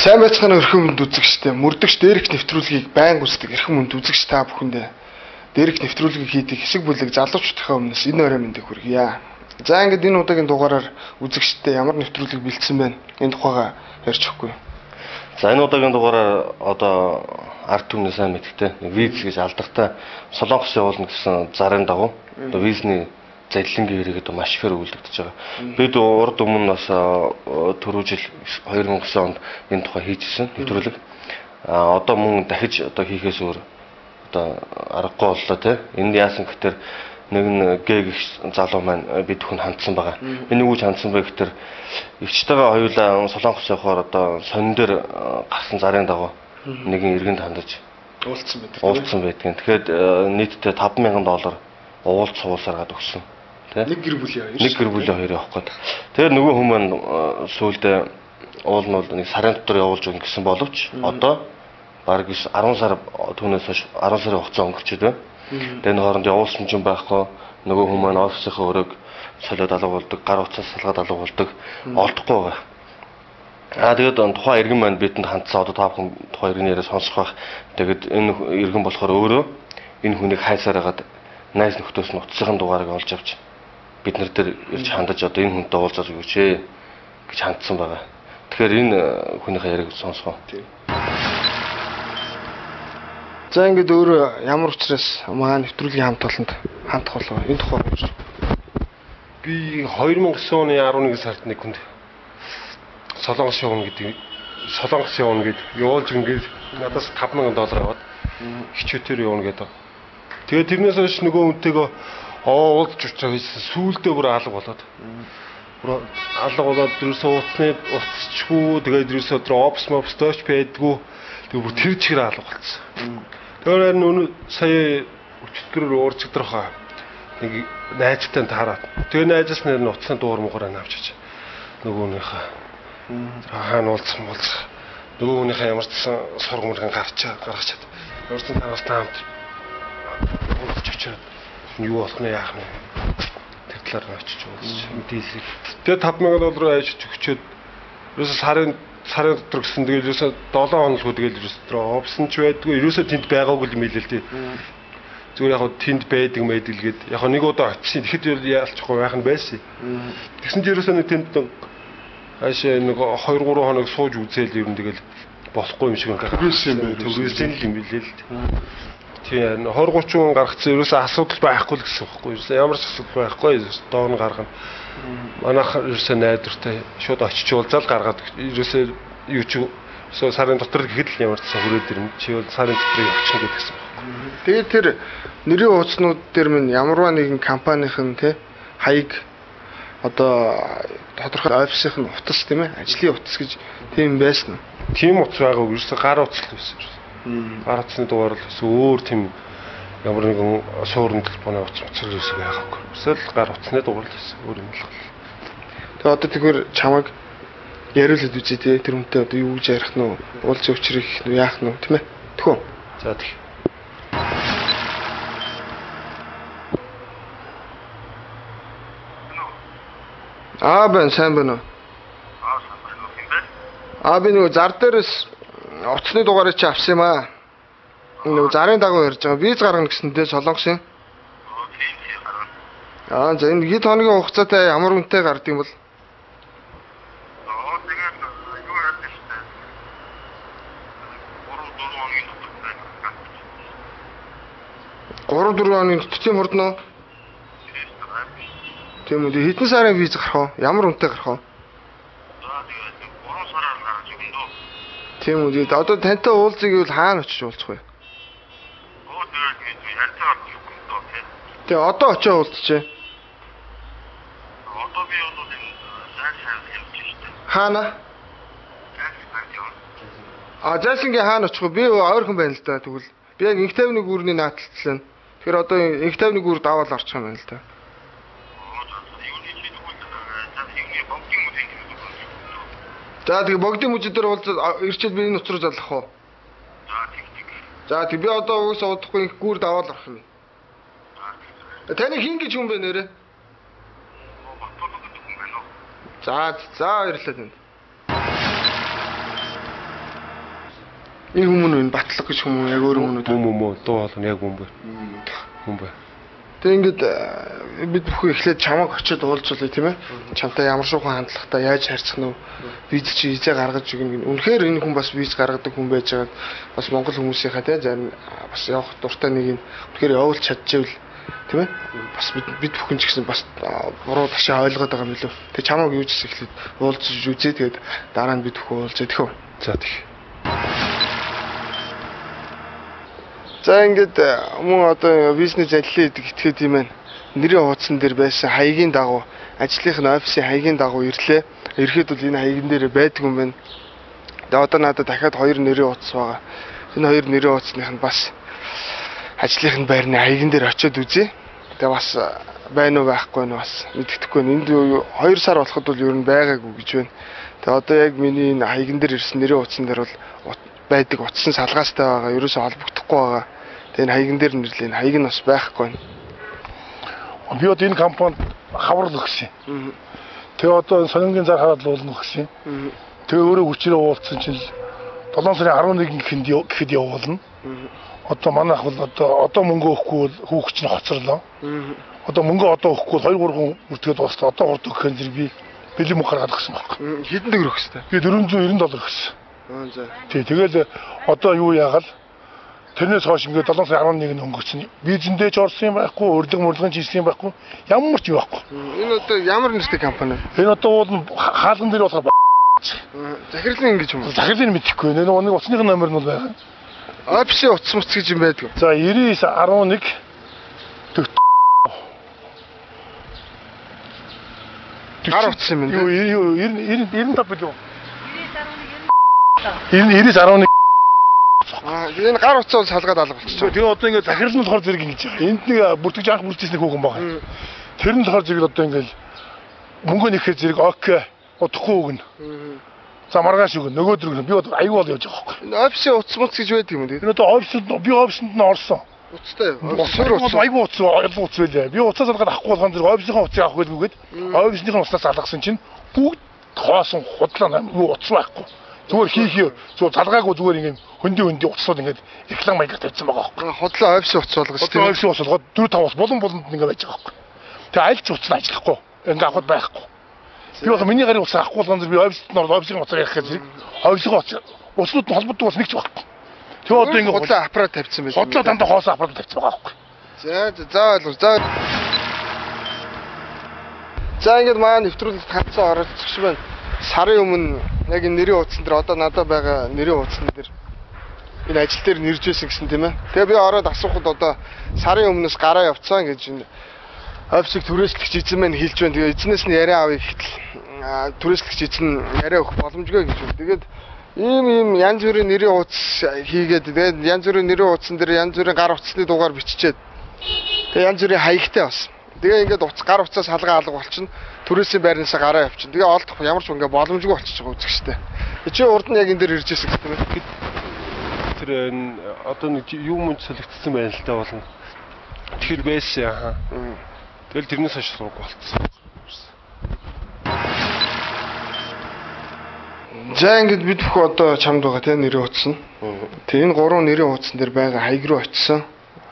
Сайн байцгаана өрхөн хүнд үзэгчтэй мөрдөгч дээрх нэвтрүүлгийг байнга үздэг эрхэм хүнд үзэгч та бүхэндээ дээрх нэвтрүүлгийг хийдэг хэсэг бүлэг залуучуудынхаа өмнөөс энэ орой мэндийг хүргье. За ингээд энэ удаагийн дугаараар үзэгчтэй ямар нэвтрүүлэг бэлдсэн байна? Энэ тухайга ярьж өгөхгүй. За энэ удаагийн дугаараар одоо ард түмний сайн мэдхтэй виз гэж алдартай Солонгос явуулна гэсэн зарын дагуу одоо визний залилангийн хэрэгэд маш ихээр өгүүлэгдэж байгаа. Бид урд өмнө бас түрүү жил 2009 онд энэ тухай хийжсэн нэвтрүүлэг. Одоо мөн дахиж одоо хийхээс өөр одоо аргагүй боллоо тий. Энд яасан гэхээр нэг нь гэг залуу маань бид хүн хандсан байгаа. Энэ үуч хандсан бай гэхээр эгчтэйгээ хоёулаа Солонгос явахаар одоо сонин дээр гарсан зарын дагуу нэгэн иргэнд хандаж уулзсан байдаг. Тэгэхээр нийтдээ $5,000 уулз суулсараад өгсөн. Нэг гэр бүлийн хоёр явах гээд. Тэгээд нөгөө хүмүүс сүүлдээ уул нь бол нэг сарын дотор явуулж өгнө гэсэн боловч одоо бараг 10 сар түүнээс хойш 10 сарын хугацаа өнгөрчөөд байна. Тэгээд энэ хооронд явуулсан ч юм байхгүй. Нөгөө хүмүүс офисынхаа өрөөг солиод алга болдог, гар утсаас салгаад алга болдог, олдохгүй байгаа. Тэгээд тухайн иргэн маань бидэнд хандсан одоо та бүхэн тухайн иргэний яриа сонсох байх. Тэгээд энэ иргэн болохоор өөрөө энэ хүнийг хайсаар хагаад найз нөхдөс нь утсынхаа дугаарыг олж авч бид нар дээр ирж хандаж одоо энэ хүнтэй уулзаж өгөөч гэж хандсан байгаа. Тэгэхээр энэ хүнийхээ яриаг сонсгоо. За ингээд өөр ямар учраас маань нэвтрүүлгийн хамт олонд хандах болов энэ тухай ярьж. Би 2009 оны 11 сард нэг хүнд Солонгос явна гэдэг явуулж ингээд надаас $5,000 аваад хичээtээр явна гэдэг. Тэгээд тэрнээс хойш нөгөө үнтэйгөө уулзч учраа хийсэн сүүлдээ бүр алга болоод. Дөрөөсөө уцчгүй тэгээд дөрөөсөө офс тооч байдгүй. Тэгээд бүр тэр чигээр алга болцсон. Тэгэхээр нүн сая өчтгөрөөр уурчигдрахаа нэг найзтай таараад. Тэгээд найзаас нэр нь уцсан дуур муугаар авчиж нөгөөнийхөө хаана уулзсан нөгөөнийхөө ямар ч сургамжийн гаргачаад өөрсөн тараас таамт уулзч очоод юу болох нь яах нь тэр талаар нь очиж уулзч мэдээлэл. Тэгээд $5,000 ажиж өгчөөд ерөөсө сарын дотор гэсэн тэгээд ерөөсө 7 хоноггүй тэгээд ерөөсө офс нь ч байдгүй ерөөсө тэнд байгаагүй юм хэлээ л тий. Зүгээр яг тэнд байдаг мэйдэлгээд яг нэг удаа очисон. Тэгэхэд яалчихгүй байх нь байсан. Тэгсэн чинь ерөөсө нэг тэнд хаашаа нэг 2-3 хоног сууж үзээл ер нь тэгэл болохгүй юм шиг төгөөсөн юм билээ л. Тийм 20-30 гаргацсан ерөөсөө асуудал байхгүй л гэсэн үг байхгүй. Ерөөсөө ямар ч асуудал байхгүй. Доон гаргана. Манайх ерөөсөө найдвартай шууд очиж уулзаал гаргаад ерөөсөө юу ч сарын дотор гэхэд л ямар ч хүрээд ирнэ. Чи бол сарын дотор явчихна гэдгсэн байна. Тэгээд тэр нэрийн хуудаснууд дээр минь ямарваа нэгэн компанийн те хаяг одоо тодорхой офисын утас тийм ээ ажлын утас гэж тийм байсан. Тийм утас байгаагүй ерөөсөө гар утас л байсан. Гар утасны дугаар л өөр тийм ямар нэгэн суурин телефоны утас ерөөсөө байгаагүй. Эсвэл гар утасны дугаар л байсан. Өөр юм л. Тэгээ одоо тэгвэр чамайг яриулаад үзье те тэр хүнтэй одоо юу гэж ярих нь уулз өчрөх нь яах нь тийм ээ. Тхөө. За тэг. Ben сайн байна уу? Би нөгөө зар дээрээс утасны дугаарыг чи авсан юм аа. Нөгөө зарын дагуу ярьж байгаа. Виз гаргана гэсэнтэй Солонгосын. За энэ хэд хоногийн хугацаатай ямар үнэтэй гардыг юм бол? Тэгээд юу яадаг шүү дээ. 3-4 хоногийн дотор тийм хурдноо. Тийм үү. Хэдэн сарын виз гарах вэ? Ямар үнэтэй гарах вэ? За тэгээд 3 сараар гарч өгнө дөө. Тийм үү. Одоо тантай уулзъя гэвэл хаана очиж уулзах вэ? Тэгээд ярьцгаа авч өгнө дөө. Тэгээ одоо очиж уулзчихъя. Одоо би одоо энэ зайлшгүй хэлж байна. Хаана? Зайлшгүй хаана очих вэ? Би ойрхон байна л да. Тэгвэл би яг инх тавны гүрний нааталцлаа. Тэгэхээр одоо инх тавны гүр даваал орчих юм байна л да. За тэгээ богдын мужид дээр уулзаад ирчээд би энэ уцруу залах уу? За тэг би одоо угсаа удахгүй гүр даваал орох юм. Таны хин гэж хүн бэ нэрэ? За баярлалаа танд. Энэ хүмүүс энэ батлаг гэж хүмүүс яг өөр хүмүүс. Мөн дуу хоолой нь яг хүн бай. Тэг ингээд бид бүхэн эхлээд чамайг очиод уулзуулъя тийм ээ. Чамтай ямар шуухан хандлагатай яаж харьцах нь вэ? Виз чи визээ гаргаж өгнө. Үнэхээр энэ хүн бас виз гаргадаг хүн байж байгаад бас монгол хүмүүсийнхаа тийм зарим бас явах дуртай нэг нь үнэхээр явуулж чадчихвэл тийм ээ. Бас бид бүхэн ч гэсэн бас буруу ташаа ойлгоод байгаа юм лөө. Тэг чамайг юу ч эхлээд уулзж үзье. Тэгээд дараа нь бид бүхэн уулзъя тэхүү. За тийх. За ингээд мөн одоо бизнес ажлын этгээд юм байна. Нэрийн хуудсан дээр байсан хаягийн дагуу ажлынх нь офисын хаягийн дагуу ирлээ. Ирэхэд бол энэ хаягн дээр байдаг юм байна. Тэгээ одоо надад дахиад 2 нэрийн хуудас байгаа. Энэ 2 нэрийн хуудасных нь бас ажлынх нь байрны хаягн дээр очиод үзье. Тэгээ бас байна уу байхгүй нь бас мэддэхгүй. Энд 2 сар болоход бол ер нь байгаагүй гэж байна. Тэгээ одоо яг миний энэ хаягн дээр ирсэн нэрийн хуудсан дээр бол байдаг утсан салгаастай байгаа. Ерөөсөө холбогдохгүй байгаа. Тэгээ хаягн дээр нэрлээ. Хаяг нь бас байхгүй байна. Би одоо энэ компанид хаврал өгсөн. Тэгээ одоо сонингийн зар хараад уулна гэсэн. Тэгээ өөрөө хүчээрээ уулцсан чинь 7 сарын 11-нд гэхэд явуулна. Одоо манайх бол одоо мөнгө өгөхгүй бол хүүхч нь хоцорлоо. Одоо мөнгө одоо өгөхгүй 2-3 үртгээд дуусна. Одоо урд өгөх хэрэг би бэлэн мөнгө гаргаад өгсөн байхгүй. Хэдэн төгрөг өгсөн? Би $490 өгсөн. За. Тий, тэгэл одоо юу яагаад тэрнээс хойш ингээд 7 сарын 11-нд өнгөрсөн. Визэндээ ч орсон юм байхгүй, урилгын хийсэн юм байхгүй. Ямар ч юу байхгүй. Энэ одоо ямар нэртэй компани вэ? Энэ одоо бол хаалган дээр болохоор захирлын ингэж юм уу? Захирлын мэдэхгүй. Энэ нэг утасны номер нь бол байгаа. Офисын утас муц гэж юм байдаг. За 9911 Гар утас юм байна. Юу 95 билүү? 9911 энэ гар утас бол салгаад алга болчихсон. Тэгээ одоо ингээд захирал нь болохоор зэрэг ингэж байгаа. Энд нэг бүртгэж анх бүрдсэн нэг хүүхэн байгаа. Тэр нь болохоор зэрэг одоо ингээд мөнгө нэхэр зэрэг окей удахгүй өгнө. За маргааш өгнө. Нөгөөдөр өгнө. Би одоо аюу бол явж байгаа байхгүй. Энэ офисын утас муц гэж байдаг юм дээ. Энэ одоо офисд нь орсон. Утастай. Суур утас аюу утас байлаа. Би утас алгаад авахгүй болгон зэрэг офисынхаа утсыг авах гэлгүйгээд офисныхаа утаснаас алгасан чинь бүгд хоосон худлаа юу утас байхгүй. Зүгээр хийх зүгээр залгаагүй зүгээр ингээд хөнди утсууд ингээд реклам маягаар тавьсан байгаа байхгүй. Худлаа офисын утас болгож тийм. Офисын утас болгоод 4-5 ус болонд ингээд байж байгаа байхгүй. Тэгээ аль ч утас нь ажиллахгүй. Ингээд авахд байхгүй. Би бол миний гарын утас авахгүй болгон зэрэг би офист нь офисын утас ярих гэж офисын утаснууд нь холбоотой ус нэг ч байхгүй. Тэгээ одоо ингээд худлаа аппарат тавьсан байх. Худлаа дандаа хоосон аппарат тавьсан байгаа байхгүй. За ойлгоо. За ингээд маань нэвтрүүлэгт хандсан оролцогч байна. Сарын өмнө яг энэ нэрийн хуудсан дээр одоо надад байгаа нэрийн хуудсан дээр энэ ажил дээр нэрж байсан гэсэн тийм ээ. Тэгээ би ороод асуухад одоо сарын өмнөөс гараа явцсан гэж энэ офисыг түрээслэгч эзэн маань хэлж байна. Тэгээ эзнээс нь яриа авъя гэтэл түрээслэгч эзэн яриа өгөх боломжгүй гэж байна. Тэгээд ийм янз бүрийн нэрийн хуудас хийгээд тэгээд янз бүрийн нэрийн хуудсан дээр янз бүрийн гар утасны дугаар биччихээд тэгээ янз бүрийн хаягтай бас. Тэгээ ингээд гар утсаас халгаа алга болчихно. Түрээсийн байрнасаа гараа явчихна. Тэгээ олдох ямар ч ингээ боломжгүй болчихж байгаа үзэгчтэй. Чи урд нь яг энэ дээр ирж ирсэн гэх юм. Тэр одоо нэг юм солигдсон байна л да болно. Тэгэхээр байсан яа. Тэгэл тэрнээс хойш сурах болцсон. За ингээд бид бүхэн одоо чамд байгаа тийм нэрийн хуудас нь. Тэгээ энэ 3 нэрийн хуудсан дээр байгаа хаяг руу очисон.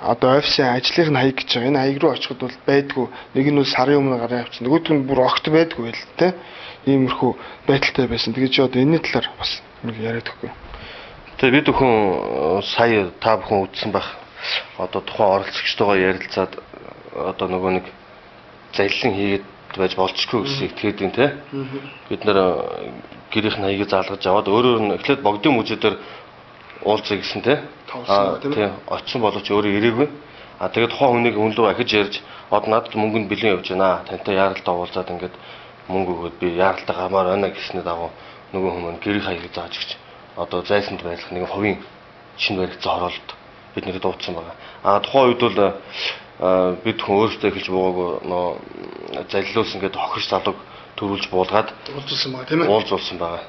Одоо офисын ажлынх нь хаяг гэж байгаа. Энэ хаяг руу очиход бол байдгүй. Нэг нь бол сарын өмнө гараа явчихсан. Нөгөөд нь бүр огт байдгүй байл тэ. Иймэрхүү байдалтай байсан. Тэгээ чи одоо энэний талаар бас нэг яриад өгөх. Тэгээ бид бүхэн сая та бүхэн үзсэн байх. Одоо тухайн оролцогчтойгоо ярилцаад одоо нөгөө нэг залилан хийгээд байж болчихгүй гэсэн итгэдэг юм те. Бид нэр гэрийнх нь хаягийг заалгаж аваад өөрөөр нь эхлээд богдын мужидээр уулзъя гэсэн те. Тийм очсон боловч өөрөө ирээгүй. Тэгээд тухайн хүнийг үнлүү ахиж ярьж од надад мөнгөнд бэлэн явж байна. Тантай яаралтай уулзаад ингээд мөнгө өгөөд би яаралтай гамаар байна гэснээр дагуу нөгөө хүмүүс гэрийн хаягийг зааж өгч одоо зайсанд байлгах нэг хувийн шинэ баригдсан хороолт бид нэрэд дуудсан байгаа. Тухайн үед бол бид хүн өөрсдөө эхэлж буугаагүй залилуулсан гэдэг хохирч залууг төрүүлж буулгаад уулзуулсан байгаа тийм ээ. Уулзуулсан байгаа.